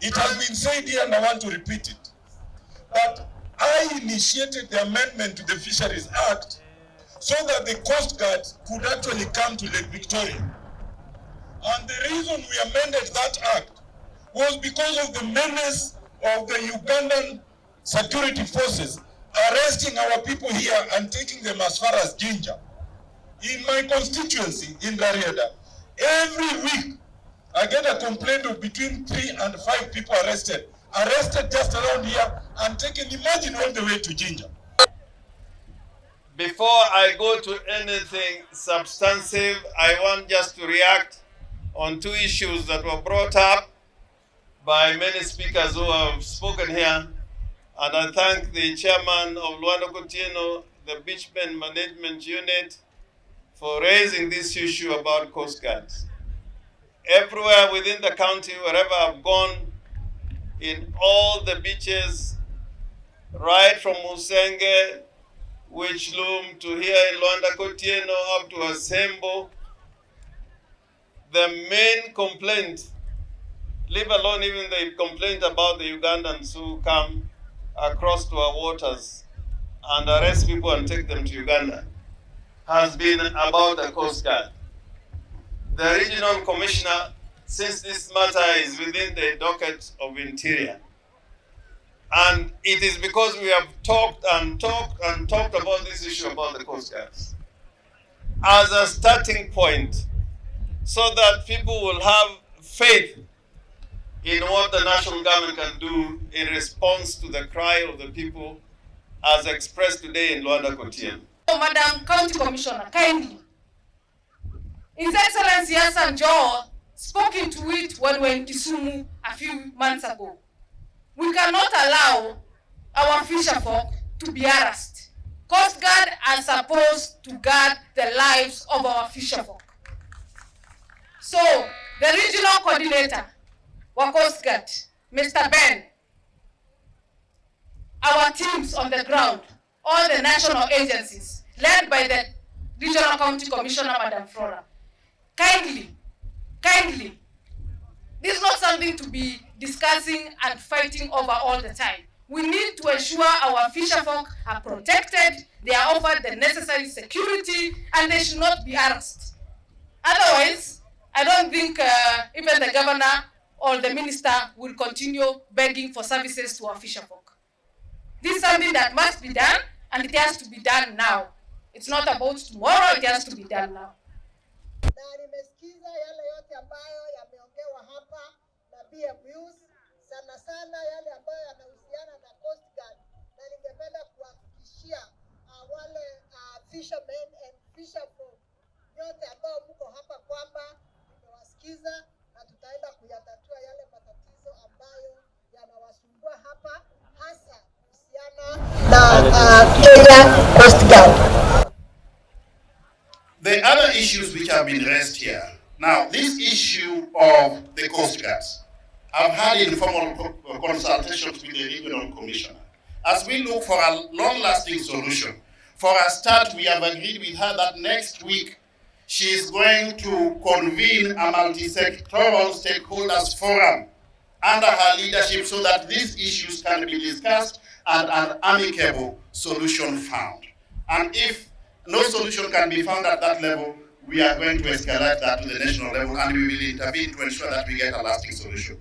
It has been said here and I want to repeat it, that I initiated the amendment to the Fisheries Act so that the Coast Guard could actually come to Lake Victoria. And the reason we amended that act was because of the menace of the Ugandan security forces arresting our people here and taking them as far as Jinja. In my constituency in Gariada, every week I get a complaint of between 3 and 5 people arrested just around here and taken, imagine, all the way to Jinja. Before I go to anything substantive, I want just to react on 2 issues that were brought up by many speakers who have spoken here. And I thank the chairman of Luanda Kotieno, the Beachman Management Unit, for raising this issue about Coast Guards. Everywhere within the county, wherever I've gone, in all the beaches, right from Musenge, Wichloom, to here in Luanda Kotieno, up to Asembo, the main complaint, leave alone even the complaint about the Ugandans who come across to our waters and arrest people and take them to Uganda, has been about the Coast Guard. The regional commissioner, since this matter is within the docket of Interior, and it is because we have talked about this issue about the Coast Guards as a starting point, so that people will have faith in what the national government can do in response to the cry of the people as expressed today in Luanda Kotieno. Madam County Commissioner, kindly, His Excellency Hassan Joho spoke into it when we were in Kisumu a few months ago. We cannot allow our fisherfolk to be harassed. Coast Guard are supposed to guard the lives of our fisherfolk. So, the regional coordinator wa Coast Guard, Mr. Ben, our teams on the ground, all the national agencies, led by the Regional County Commissioner, Madam Flora, kindly, this is not something to be discussing and fighting over all the time. We need to ensure our fisherfolk are protected, they are offered the necessary security, and they should not be harassed. Otherwise, I don't think even the governor or the minister will continue begging for services to our fisherfolk. This is something that must be done, and it has to be done now. It's not about tomorrow, it has to be done now. Na nimesikiza yale yote ambayo yameongewa hapa na BMUs, sana sana yale ambayo yanahusiana na Coast Guard, na ningependa kuhakikishia wale fishermen and fisherfolk yote ambao mko hapa kwamba nimewasikiza na tutaenda kuyatatua yale matatizo ambayo yanawasumbua hapa, hasa kuhusiana na Kenya Coast Guard. The other issues which have been raised here. Now, this issue of the Coast Guards, I've had informal consultations with the regional commissioner. As we look for a long-lasting solution, for a start, we have agreed with her that next week she is going to convene a multi-sectoral stakeholders forum under her leadership so that these issues can be discussed and an amicable solution found. And if no solution can be found at that level, we are going to escalate that to the national level and we will intervene to ensure that we get a lasting solution.